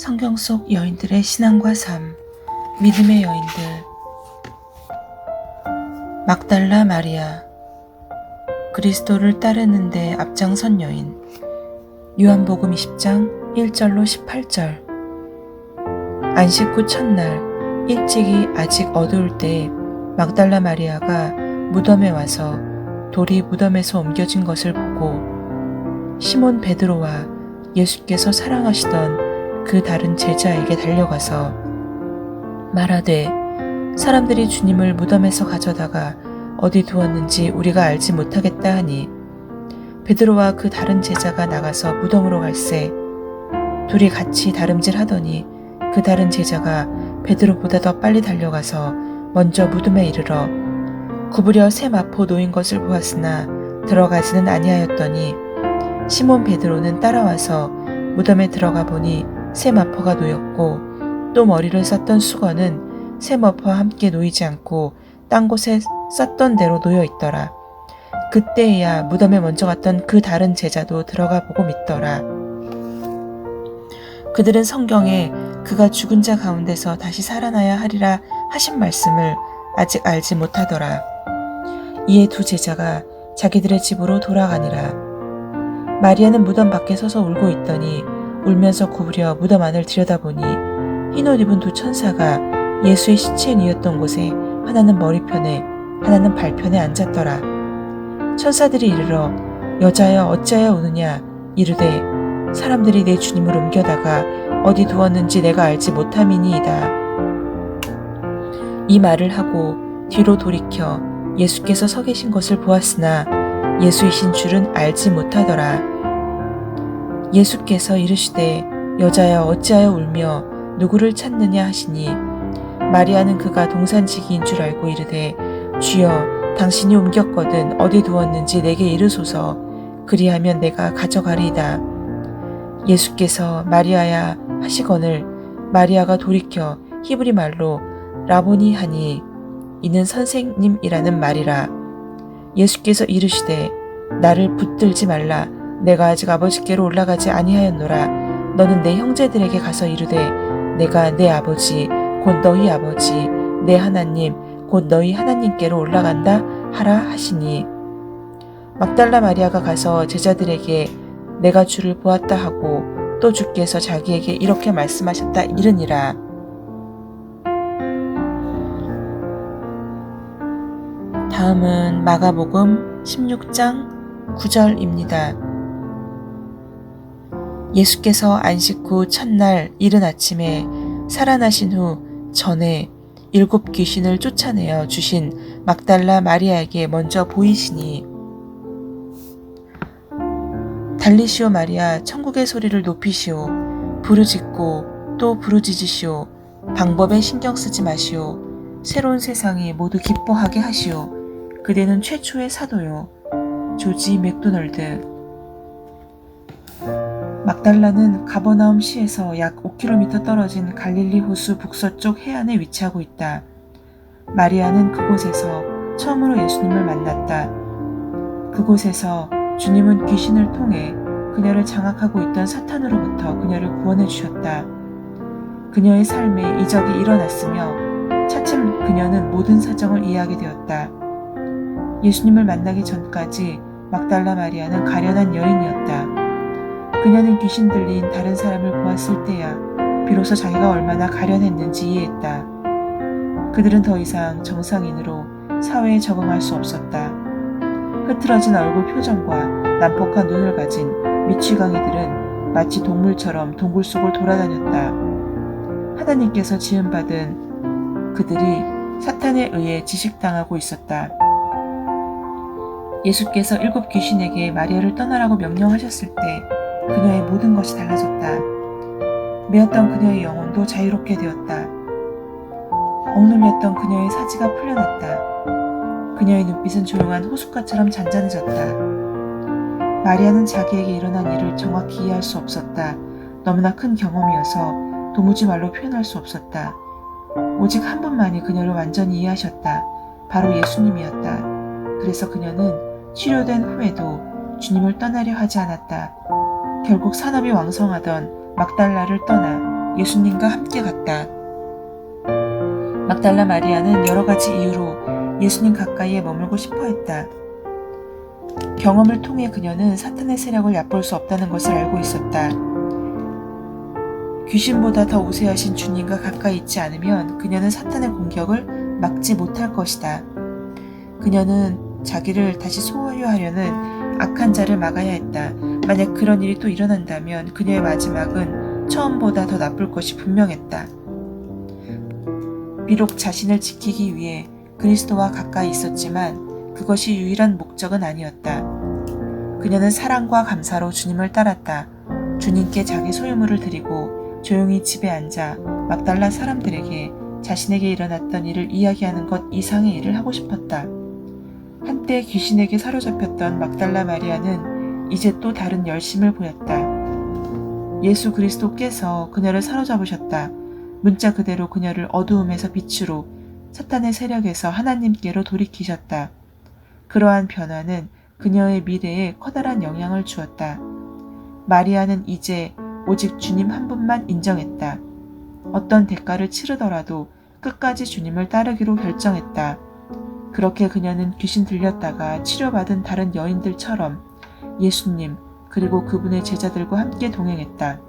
성경 속 여인들의 신앙과 삶, 믿음의 여인들. 막달라 마리아, 그리스도를 따르는데 앞장선 여인. 요한복음 20장 1절로 18절. 안식 후 첫날 일찍이 아직 어두울 때 막달라 마리아가 무덤에 와서 돌이 무덤에서 옮겨진 것을 보고 시몬 베드로와 예수께서 사랑하시던 그 다른 제자에게 달려가서 말하되, 사람들이 주님을 무덤에서 가져다가 어디 두었는지 우리가 알지 못하겠다 하니, 베드로와 그 다른 제자가 나가서 무덤으로 갈새 둘이 같이 다름질 하더니 그 다른 제자가 베드로보다 더 빨리 달려가서 먼저 무덤에 이르러 구부려 새 마포 놓인 것을 보았으나 들어가지는 아니하였더니, 시몬 베드로는 따라와서 무덤에 들어가 보니 새 마포가 놓였고 또 머리를 쌌던 수건은 새 마포와 함께 놓이지 않고 딴 곳에 쌌던 대로 놓여 있더라. 그때에야 무덤에 먼저 갔던 그 다른 제자도 들어가 보고 믿더라. 그들은 성경에 그가 죽은 자 가운데서 다시 살아나야 하리라 하신 말씀을 아직 알지 못하더라. 이에 두 제자가 자기들의 집으로 돌아가니라. 마리아는 무덤 밖에 서서 울고 있더니 울면서 구부려 무덤 안을 들여다보니 흰옷 입은 두 천사가 예수의 시체에 누웠던 곳에 하나는 머리편에 하나는 발편에 앉았더라. 천사들이 이르러 여자여 어찌하여 우느냐 이르되, 사람들이 내 주님을 옮겨다가 어디 두었는지 내가 알지 못함이니이다. 이 말을 하고 뒤로 돌이켜 예수께서 서 계신 것을 보았으나 예수이신 줄은 알지 못하더라. 예수께서 이르시되, 여자여 어찌하여 울며 누구를 찾느냐 하시니, 마리아는 그가 동산지기인 줄 알고 이르되, 주여 당신이 옮겼거든 어디 두었는지 내게 이르소서. 그리하면 내가 가져가리이다. 예수께서 마리아야 하시거늘 마리아가 돌이켜 히브리 말로 라보니 하니 이는 선생님이라는 말이라. 예수께서 이르시되, 나를 붙들지 말라. 내가 아직 아버지께로 올라가지 아니하였노라. 너는 내 형제들에게 가서 이르되, 내가 내 아버지 곧 너희 아버지 내 하나님 곧 너희 하나님께로 올라간다 하라 하시니, 막달라 마리아가 가서 제자들에게 내가 주를 보았다 하고 또 주께서 자기에게 이렇게 말씀하셨다 이르니라. 다음은 마가복음 16장 9절입니다. 예수께서 안식 후 첫날 이른 아침에 살아나신 후 전에 7 귀신을 쫓아내어 주신 막달라 마리아에게 먼저 보이시니, 달리시오 마리아, 천국의 소리를 높이시오. 부르짖고 또 부르짖으시오. 방법에 신경 쓰지 마시오. 새로운 세상이 모두 기뻐하게 하시오. 그대는 최초의 사도요. 조지 맥도널드. 막달라는 가버나움 시에서 약 5km 떨어진 갈릴리 호수 북서쪽 해안에 위치하고 있다. 마리아는 그곳에서 처음으로 예수님을 만났다. 그곳에서 주님은 귀신을 통해 그녀를 장악하고 있던 사탄으로부터 그녀를 구원해 주셨다. 그녀의 삶에 이적이 일어났으며 차츰 그녀는 모든 사정을 이해하게 되었다. 예수님을 만나기 전까지 막달라 마리아는 가련한 여인이었다. 그녀는 귀신 들린 다른 사람을 보았을 때야 비로소 자기가 얼마나 가련했는지 이해했다. 그들은 더 이상 정상인으로 사회에 적응할 수 없었다. 흐트러진 얼굴 표정과 난폭한 눈을 가진 미취강이들은 마치 동물처럼 동굴 속을 돌아다녔다. 하나님께서 지음받은 그들이 사탄에 의해 지식당하고 있었다. 예수께서 7 귀신에게 마리아를 떠나라고 명령하셨을 때 그녀의 모든 것이 달라졌다. 매었던 그녀의 영혼도 자유롭게 되었다. 억눌렸던 그녀의 사지가 풀려났다. 그녀의 눈빛은 조용한 호숫가처럼 잔잔해졌다. 마리아는 자기에게 일어난 일을 정확히 이해할 수 없었다. 너무나 큰 경험이어서 도무지 말로 표현할 수 없었다. 오직 한 분만이 그녀를 완전히 이해하셨다. 바로 예수님이었다. 그래서 그녀는 치료된 후에도 주님을 떠나려 하지 않았다. 결국 산업이 왕성하던 막달라를 떠나 예수님과 함께 갔다. 막달라 마리아는 여러 가지 이유로 예수님 가까이에 머물고 싶어 했다. 경험을 통해 그녀는 사탄의 세력을 얕볼 수 없다는 것을 알고 있었다. 귀신보다 더 우세하신 주님과 가까이 있지 않으면 그녀는 사탄의 공격을 막지 못할 것이다. 그녀는 자기를 다시 소유하려는 악한 자를 막아야 했다. 만약 그런 일이 또 일어난다면 그녀의 마지막은 처음보다 더 나쁠 것이 분명했다. 비록 자신을 지키기 위해 그리스도와 가까이 있었지만 그것이 유일한 목적은 아니었다. 그녀는 사랑과 감사로 주님을 따랐다. 주님께 자기 소유물을 드리고 조용히 집에 앉아 막달라 사람들에게 자신에게 일어났던 일을 이야기하는 것 이상의 일을 하고 싶었다. 한때 귀신에게 사로잡혔던 막달라 마리아는 이제 또 다른 열심을 보였다. 예수 그리스도께서 그녀를 사로잡으셨다. 문자 그대로 그녀를 어두움에서 빛으로, 사탄의 세력에서 하나님께로 돌이키셨다. 그러한 변화는 그녀의 미래에 커다란 영향을 주었다. 마리아는 이제 오직 주님 한 분만 인정했다. 어떤 대가를 치르더라도 끝까지 주님을 따르기로 결정했다. 그렇게 그녀는 귀신 들렸다가 치료받은 다른 여인들처럼 예수님 그리고 그분의 제자들과 함께 동행했다.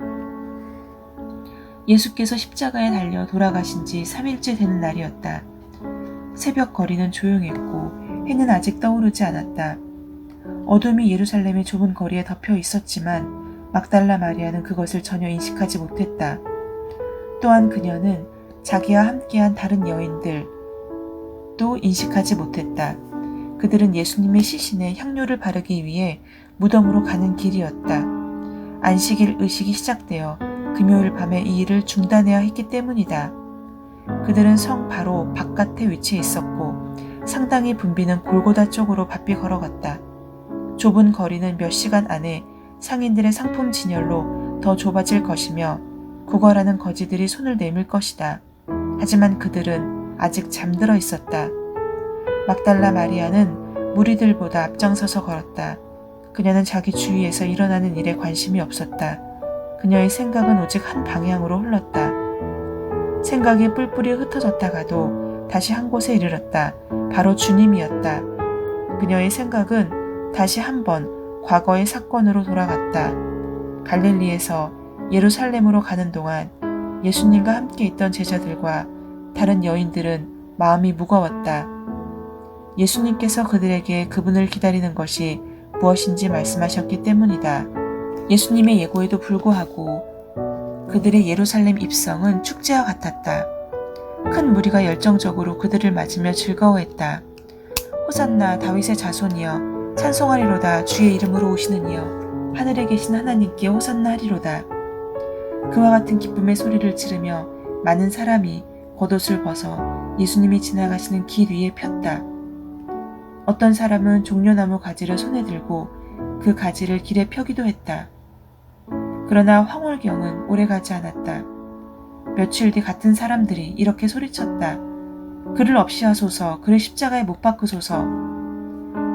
예수께서 십자가에 달려 돌아가신 지 3일째 되는 날이었다. 새벽 거리는 조용했고 해는 아직 떠오르지 않았다. 어둠이 예루살렘의 좁은 거리에 덮여 있었지만 막달라 마리아는 그것을 전혀 인식하지 못했다. 또한 그녀는 자기와 함께한 다른 여인들도 인식하지 못했다. 그들은 예수님의 시신에 향료를 바르기 위해 무덤으로 가는 길이었다. 안식일 의식이 시작되어 금요일 밤에 이 일을 중단해야 했기 때문이다. 그들은 성 바로 바깥에 위치해 있었고 상당히 붐비는 골고다 쪽으로 바삐 걸어갔다. 좁은 거리는 몇 시간 안에 상인들의 상품 진열로 더 좁아질 것이며 구걸하는 거지들이 손을 내밀 것이다. 하지만 그들은 아직 잠들어 있었다. 막달라 마리아는 무리들보다 앞장서서 걸었다. 그녀는 자기 주위에서 일어나는 일에 관심이 없었다. 그녀의 생각은 오직 한 방향으로 흘렀다. 생각이 뿔뿔이 흩어졌다가도 다시 한 곳에 이르렀다. 바로 주님이었다. 그녀의 생각은 다시 한번 과거의 사건으로 돌아갔다. 갈릴리에서 예루살렘으로 가는 동안 예수님과 함께 있던 제자들과 다른 여인들은 마음이 무거웠다. 예수님께서 그들에게 그분을 기다리는 것이 무엇인지 말씀하셨기 때문이다. 예수님의 예고에도 불구하고 그들의 예루살렘 입성은 축제와 같았다. 큰 무리가 열정적으로 그들을 맞으며 즐거워했다. 호산나 다윗의 자손이여 찬송하리로다. 주의 이름으로 오시는 이여 하늘에 계신 하나님께 호산나 하리로다. 그와 같은 기쁨의 소리를 지르며 많은 사람이 겉옷을 벗어 예수님이 지나가시는 길 위에 폈다. 어떤 사람은 종려나무 가지를 손에 들고 그 가지를 길에 펴기도 했다. 그러나 황홀경은 오래가지 않았다. 며칠 뒤 같은 사람들이 이렇게 소리쳤다. 그를 없이 하소서. 그를 십자가에 못 박으소서.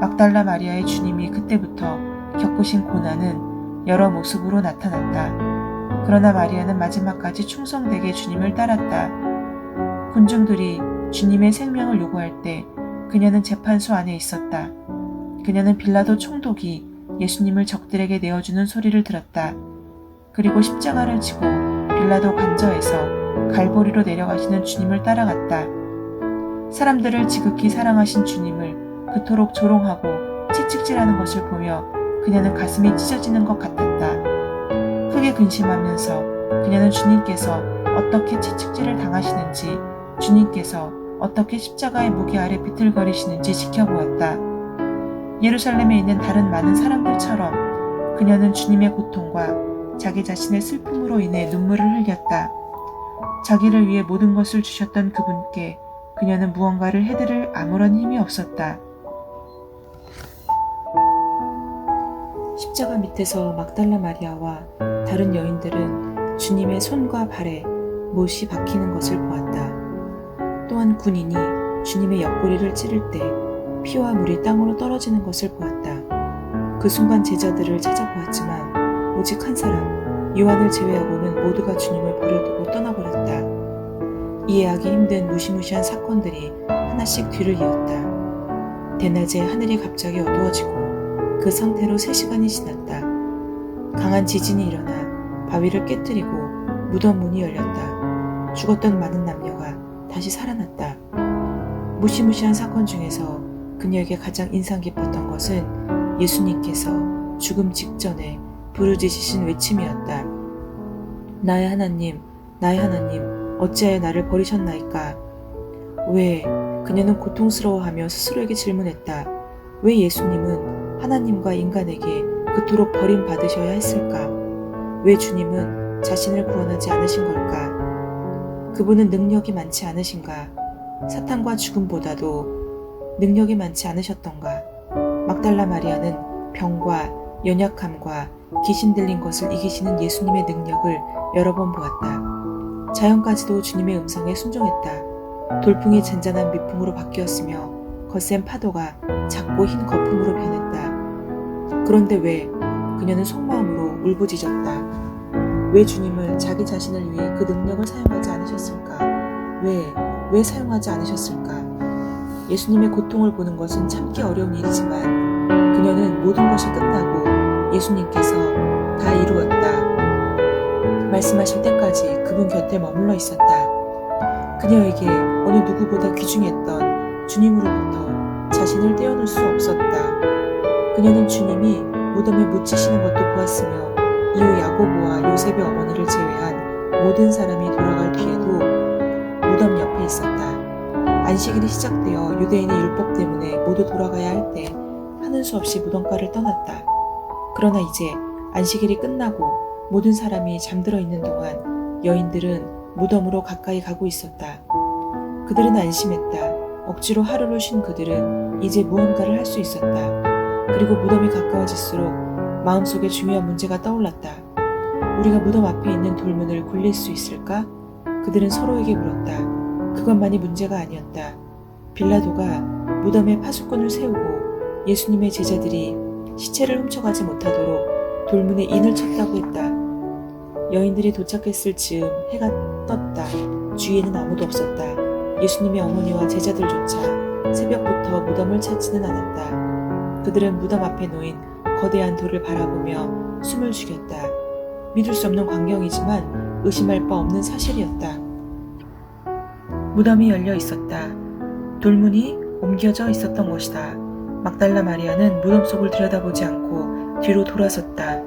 막달라 마리아의 주님이 그때부터 겪으신 고난은 여러 모습으로 나타났다. 그러나 마리아는 마지막까지 충성되게 주님을 따랐다. 군중들이 주님의 생명을 요구할 때 그녀는 재판소 안에 있었다. 그녀는 빌라도 총독이 예수님을 적들에게 내어주는 소리를 들었다. 그리고 십자가를 지고 빌라도 관저에서 갈보리로 내려가시는 주님을 따라갔다. 사람들을 지극히 사랑하신 주님을 그토록 조롱하고 채찍질하는 것을 보며 그녀는 가슴이 찢어지는 것 같았다. 크게 근심하면서 그녀는 주님께서 어떻게 채찍질을 당하시는지, 주님께서 어떻게 십자가의 무게 아래 비틀거리시는지 지켜보았다. 예루살렘에 있는 다른 많은 사람들처럼 그녀는 주님의 고통과 자기 자신의 슬픔으로 인해 눈물을 흘렸다. 자기를 위해 모든 것을 주셨던 그분께 그녀는 무언가를 해드릴 아무런 힘이 없었다. 십자가 밑에서 막달라 마리아와 다른 여인들은 주님의 손과 발에 못이 박히는 것을 보았다. 또한 군인이 주님의 옆구리를 찌를 때 피와 물이 땅으로 떨어지는 것을 보았다. 그 순간 제자들을 찾아보았지만 오직 한 사람, 요한을 제외하고는 모두가 주님을 버려두고 떠나버렸다. 이해하기 힘든 무시무시한 사건들이 하나씩 뒤를 이었다. 대낮에 하늘이 갑자기 어두워지고 그 상태로 3시간이 지났다. 강한 지진이 일어나 바위를 깨뜨리고 무덤 문이 열렸다. 죽었던 많은 남녀가 다시 살아났다. 무시무시한 사건 중에서 그녀에게 가장 인상 깊었던 것은 예수님께서 죽음 직전에 부르짖으신 외침이었다. 나의 하나님, 나의 하나님, 어찌하여 나를 버리셨나이까? 왜? 그녀는 고통스러워하며 스스로에게 질문했다. 왜 예수님은 하나님과 인간에게 그토록 버림받으셔야 했을까? 왜 주님은 자신을 구원하지 않으신 걸까? 그분은 능력이 많지 않으신가? 사탄과 죽음보다도 능력이 많지 않으셨던가? 막달라 마리아는 병과 연약함과 귀신 들린 것을 이기시는 예수님의 능력을 여러 번 보았다. 자연까지도 주님의 음성에 순종했다. 돌풍이 잔잔한 미풍으로 바뀌었으며 거센 파도가 작고 흰 거품으로 변했다. 그런데 왜 그녀는 속마음으로 울부짖었다. 왜 주님을 자기 자신을 위해 그 능력을 사용하지 않으셨을까? 왜 사용하지 않으셨을까? 예수님의 고통을 보는 것은 참기 어려운 일이지만 그녀는 모든 것이 끝나고 예수님께서 다 이루었다 말씀하실 때까지 그분 곁에 머물러 있었다. 그녀에게 어느 누구보다 귀중했던 주님으로부터 자신을 떼어놓을 수 없었다. 그녀는 주님이 무덤에 묻히시는 것도 보았으며 이후 야고보와 요셉의 어머니를 제외한 모든 사람이 돌아갈 뒤에도 무덤 옆에 있었다. 안식일이 시작되어 유대인의 율법 때문에 모두 돌아가야 할 때 하는 수 없이 무덤가를 떠났다. 그러나 이제 안식일이 끝나고 모든 사람이 잠들어 있는 동안 여인들은 무덤으로 가까이 가고 있었다. 그들은 안심했다. 억지로 하루를 쉰 그들은 이제 무언가를 할 수 있었다. 그리고 무덤이 가까워질수록 마음속에 중요한 문제가 떠올랐다. 우리가 무덤 앞에 있는 돌문을 굴릴 수 있을까? 그들은 서로에게 물었다. 그것만이 문제가 아니었다. 빌라도가 무덤에 파수꾼을 세우고 예수님의 제자들이 시체를 훔쳐가지 못하도록 돌문에 인을 쳤다고 했다. 여인들이 도착했을 즈음 해가 떴다. 주위에는 아무도 없었다. 예수님의 어머니와 제자들조차 새벽부터 무덤을 찾지는 않았다. 그들은 무덤 앞에 놓인 거대한 돌을 바라보며 숨을 죽였다. 믿을 수 없는 광경이지만 의심할 바 없는 사실이었다. 무덤이 열려 있었다. 돌문이 옮겨져 있었던 것이다. 막달라 마리아는 무덤 속을 들여다보지 않고 뒤로 돌아섰다.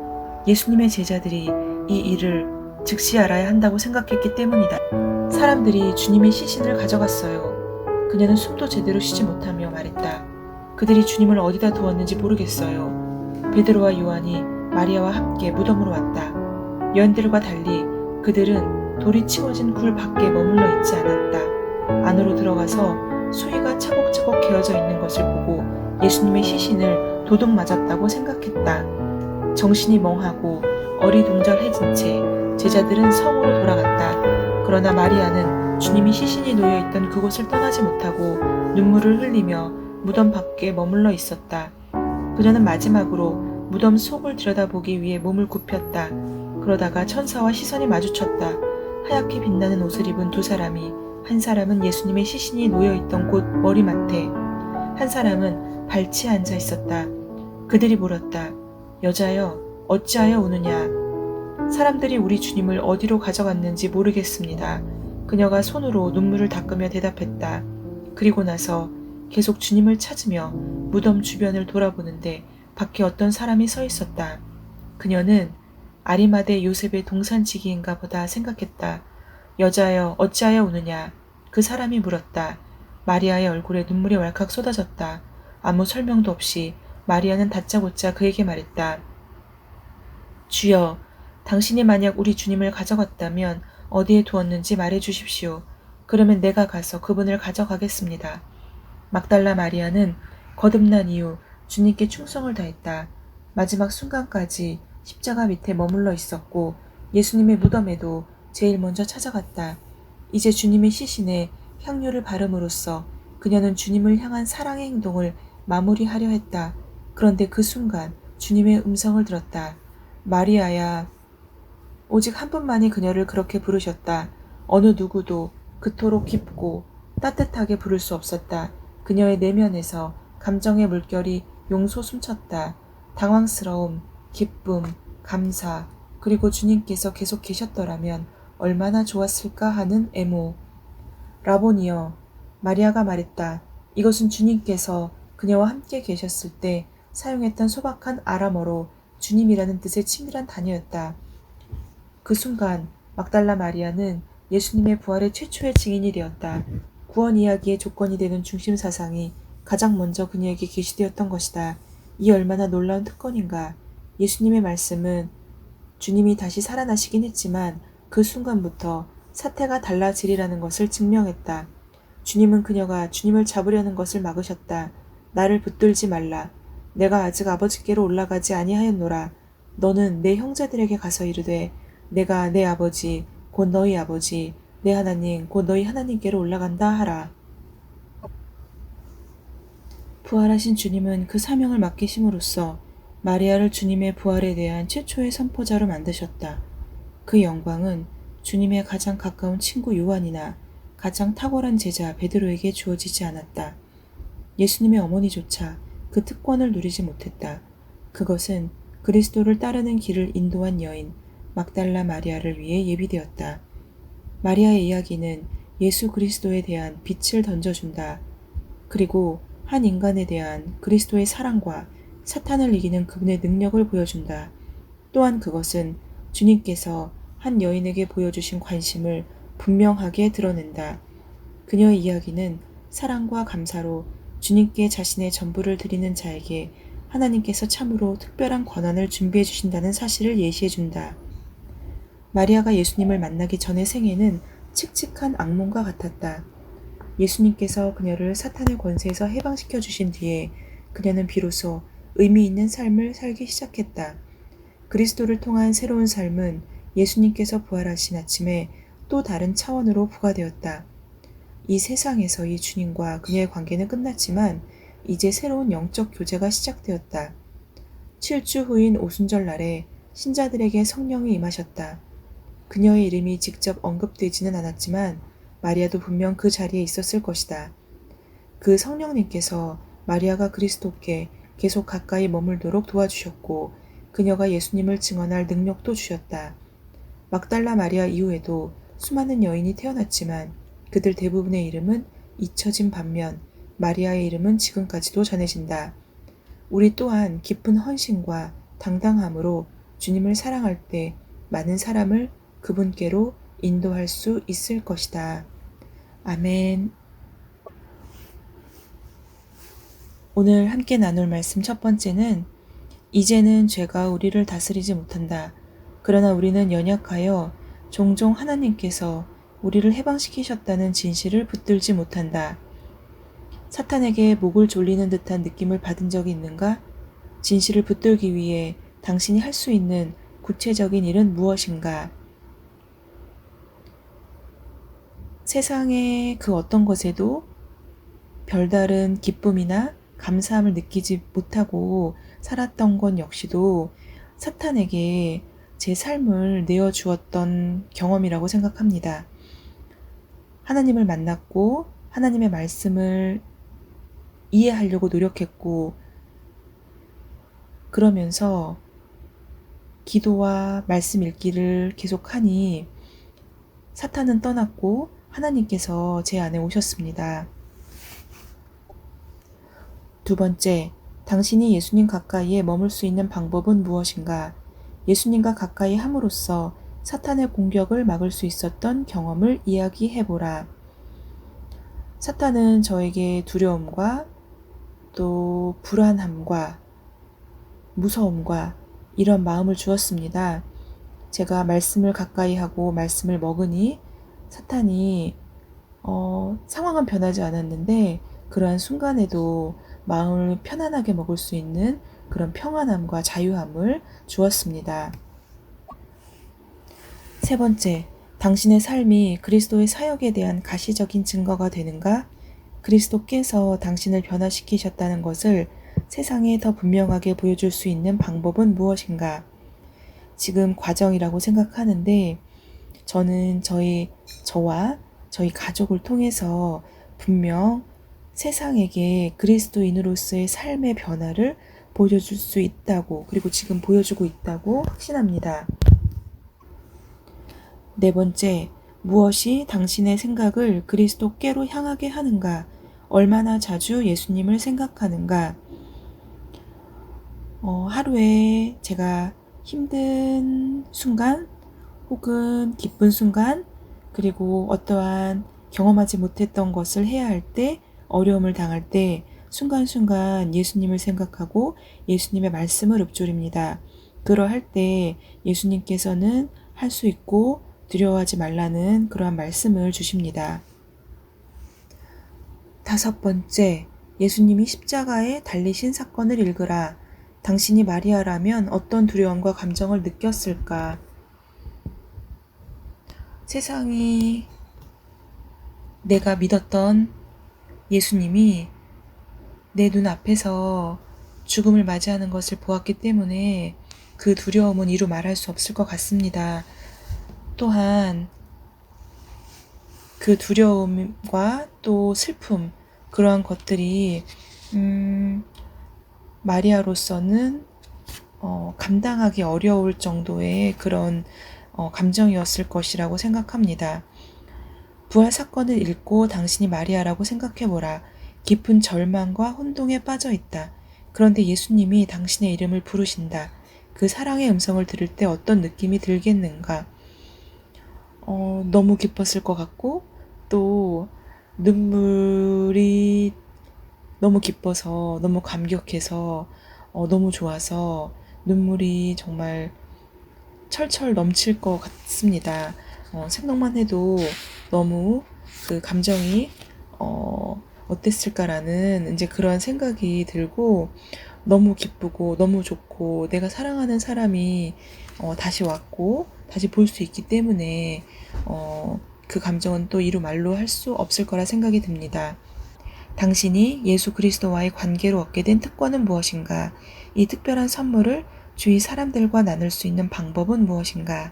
예수님의 제자들이 이 일을 즉시 알아야 한다고 생각했기 때문이다. 사람들이 주님의 시신을 가져갔어요. 그녀는 숨도 제대로 쉬지 못하며 말했다. 그들이 주님을 어디다 두었는지 모르겠어요. 베드로와 요한이 마리아와 함께 무덤으로 왔다. 여인들과 달리 그들은 돌이 치워진 굴 밖에 머물러 있지 않았다. 안으로 들어가서 수위가 차곡차곡 개어져 있는 것을 보고 예수님의 시신을 도둑 맞았다고 생각했다. 정신이 멍하고 어리둥절해진 채 제자들은 성으로 돌아갔다. 그러나 마리아는 주님이 시신이 놓여있던 그곳을 떠나지 못하고 눈물을 흘리며 무덤 밖에 머물러 있었다. 그녀는 마지막으로 무덤 속을 들여다보기 위해 몸을 굽혔다. 그러다가 천사와 시선이 마주쳤다. 하얗게 빛나는 옷을 입은 두 사람이, 한 사람은 예수님의 시신이 놓여있던 곳 머리맡에, 한 사람은 발치에 앉아 있었다. 그들이 물었다. 여자여, 어찌하여 우느냐? 사람들이 우리 주님을 어디로 가져갔는지 모르겠습니다. 그녀가 손으로 눈물을 닦으며 대답했다. 그리고 나서 계속 주님을 찾으며 무덤 주변을 돌아보는데 밖에 어떤 사람이 서 있었다. 그녀는 아리마대 요셉의 동산지기인가 보다 생각했다. 여자여, 어찌하여 우느냐? 그 사람이 물었다. 마리아의 얼굴에 눈물이 왈칵 쏟아졌다. 아무 설명도 없이 마리아는 다짜고짜 그에게 말했다. 주여, 당신이 만약 우리 주님을 가져갔다면 어디에 두었는지 말해 주십시오. 그러면 내가 가서 그분을 가져가겠습니다. 막달라 마리아는 거듭난 이후 주님께 충성을 다했다. 마지막 순간까지 십자가 밑에 머물러 있었고 예수님의 무덤에도 제일 먼저 찾아갔다. 이제 주님의 시신에 향유를 바름으로써 그녀는 주님을 향한 사랑의 행동을 마무리하려 했다. 그런데 그 순간 주님의 음성을 들었다. 마리아야. 오직 한 분만이 그녀를 그렇게 부르셨다. 어느 누구도 그토록 깊고 따뜻하게 부를 수 없었다. 그녀의 내면에서 감정의 물결이 용솟음쳤다. 당황스러움, 기쁨, 감사, 그리고 주님께서 계속 계셨더라면 얼마나 좋았을까 하는 애모. 라보니여, 마리아가 말했다. 이것은 주님께서 그녀와 함께 계셨을 때 사용했던 소박한 아람어로 주님이라는 뜻의 친밀한 단어였다. 그 순간 막달라 마리아는 예수님의 부활의 최초의 증인이 되었다. 구원 이야기의 조건이 되는 중심 사상이 가장 먼저 그녀에게 계시되었던 것이다. 이 얼마나 놀라운 특권인가. 예수님의 말씀은 주님이 다시 살아나시긴 했지만 그 순간부터 사태가 달라지리라는 것을 증명했다. 주님은 그녀가 주님을 잡으려는 것을 막으셨다. 나를 붙들지 말라. 내가 아직 아버지께로 올라가지 아니하였노라. 너는 내 형제들에게 가서 이르되 내가 내 아버지 곧 너희 아버지 내 하나님 곧 너희 하나님께로 올라간다 하라. 부활하신 주님은 그 사명을 맡기심으로써 마리아를 주님의 부활에 대한 최초의 선포자로 만드셨다. 그 영광은 주님의 가장 가까운 친구 요한이나 가장 탁월한 제자 베드로에게 주어지지 않았다. 예수님의 어머니조차 그 특권을 누리지 못했다. 그것은 그리스도를 따르는 길을 인도한 여인 막달라 마리아를 위해 예비되었다. 마리아의 이야기는 예수 그리스도에 대한 빛을 던져준다. 그리고 한 인간에 대한 그리스도의 사랑과 사탄을 이기는 그분의 능력을 보여준다. 또한 그것은 주님께서 한 여인에게 보여주신 관심을 분명하게 드러낸다. 그녀의 이야기는 사랑과 감사로 주님께 자신의 전부를 드리는 자에게 하나님께서 참으로 특별한 권한을 준비해 주신다는 사실을 예시해준다. 마리아가 예수님을 만나기 전의 생애는 칙칙한 악몽과 같았다. 예수님께서 그녀를 사탄의 권세에서 해방시켜 주신 뒤에 그녀는 비로소 의미 있는 삶을 살기 시작했다. 그리스도를 통한 새로운 삶은 예수님께서 부활하신 아침에 또 다른 차원으로 부과되었다. 이 세상에서의 주님과 그녀의 관계는 끝났지만 이제 새로운 영적 교제가 시작되었다. 7주 후인 오순절 날에 신자들에게 성령이 임하셨다. 그녀의 이름이 직접 언급되지는 않았지만 마리아도 분명 그 자리에 있었을 것이다. 그 성령님께서 마리아가 그리스도께 계속 가까이 머물도록 도와주셨고 그녀가 예수님을 증언할 능력도 주셨다. 막달라 마리아 이후에도 수많은 여인이 태어났지만 그들 대부분의 이름은 잊혀진 반면 마리아의 이름은 지금까지도 전해진다. 우리 또한 깊은 헌신과 당당함으로 주님을 사랑할 때 많은 사람을 그분께로 인도할 수 있을 것이다. 아멘. 오늘 함께 나눌 말씀 첫 번째는 이제는 죄가 우리를 다스리지 못한다. 그러나 우리는 연약하여 종종 하나님께서 우리를 해방시키셨다는 진실을 붙들지 못한다. 사탄에게 목을 졸리는 듯한 느낌을 받은 적이 있는가? 진실을 붙들기 위해 당신이 할 수 있는 구체적인 일은 무엇인가? 세상의 그 어떤 것에도 별다른 기쁨이나 감사함을 느끼지 못하고 살았던 것 역시도 사탄에게 제 삶을 내어주었던 경험이라고 생각합니다. 하나님을 만났고 하나님의 말씀을 이해하려고 노력했고 그러면서 기도와 말씀 읽기를 계속하니 사탄은 떠났고 하나님께서 제 안에 오셨습니다. 두 번째, 당신이 예수님 가까이에 머물 수 있는 방법은 무엇인가? 예수님과 가까이 함으로써 사탄의 공격을 막을 수 있었던 경험을 이야기해보라. 사탄은 저에게 두려움과 또 불안함과 무서움과 이런 마음을 주었습니다. 제가 말씀을 가까이 하고 말씀을 먹으니 사탄이 상황은 변하지 않았는데 그러한 순간에도 마음을 편안하게 먹을 수 있는 그런 평안함과 자유함을 주었습니다. 세 번째, 당신의 삶이 그리스도의 사역에 대한 가시적인 증거가 되는가? 그리스도께서 당신을 변화시키셨다는 것을 세상에 더 분명하게 보여줄 수 있는 방법은 무엇인가? 지금 과정이라고 생각하는데 저는 저와 저희 가족을 통해서 분명 세상에게 그리스도인으로서의 삶의 변화를 보여줄 수 있다고, 그리고 지금 보여주고 있다고 확신합니다. 네 번째, 무엇이 당신의 생각을 그리스도께로 향하게 하는가? 얼마나 자주 예수님을 생각하는가? 하루에 제가 힘든 순간, 혹은 기쁜 순간, 그리고 어떠한 경험하지 못했던 것을 해야 할 때, 어려움을 당할 때 순간순간 예수님을 생각하고 예수님의 말씀을 읊조립니다. 그러할 때 예수님께서는 할 수 있고 두려워하지 말라는 그러한 말씀을 주십니다. 다섯 번째, 예수님이 십자가에 달리신 사건을 읽으라. 당신이 마리아라면 어떤 두려움과 감정을 느꼈을까? 세상이 내가 믿었던 예수님이 내 눈앞에서 죽음을 맞이하는 것을 보았기 때문에 그 두려움은 이루 말할 수 없을 것 같습니다. 또한 그 두려움과 또 슬픔, 그러한 것들이 마리아로서는 감당하기 어려울 정도의 그런 감정이었을 것이라고 생각합니다. 부활 사건을 읽고 당신이 마리아라고 생각해보라. 깊은 절망과 혼동에 빠져 있다. 그런데 예수님이 당신의 이름을 부르신다. 그 사랑의 음성을 들을 때 어떤 느낌이 들겠는가? 너무 기뻤을 것 같고, 또 눈물이 너무 기뻐서, 너무 감격해서, 너무 좋아서 눈물이 정말 철철 넘칠 것 같습니다. 생각만 해도 너무 그 감정이 어땠을까라는 이제 그런 생각이 들고, 너무 기쁘고 너무 좋고 내가 사랑하는 사람이 다시 왔고 다시 볼 수 있기 때문에 그 감정은 또 이루 말로 할 수 없을 거라 생각이 듭니다. 당신이 예수 그리스도와의 관계로 얻게 된 특권은 무엇인가? 이 특별한 선물을 주위 사람들과 나눌 수 있는 방법은 무엇인가?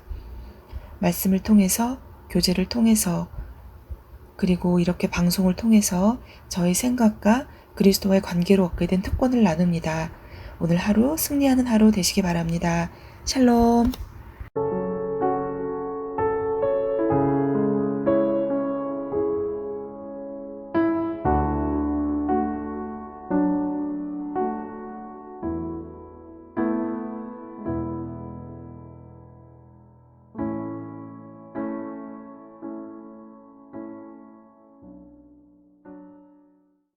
말씀을 통해서, 교제를 통해서, 그리고 이렇게 방송을 통해서 저의 생각과 그리스도와의 관계로 얻게 된 특권을 나눕니다. 오늘 하루 승리하는 하루 되시기 바랍니다. 샬롬.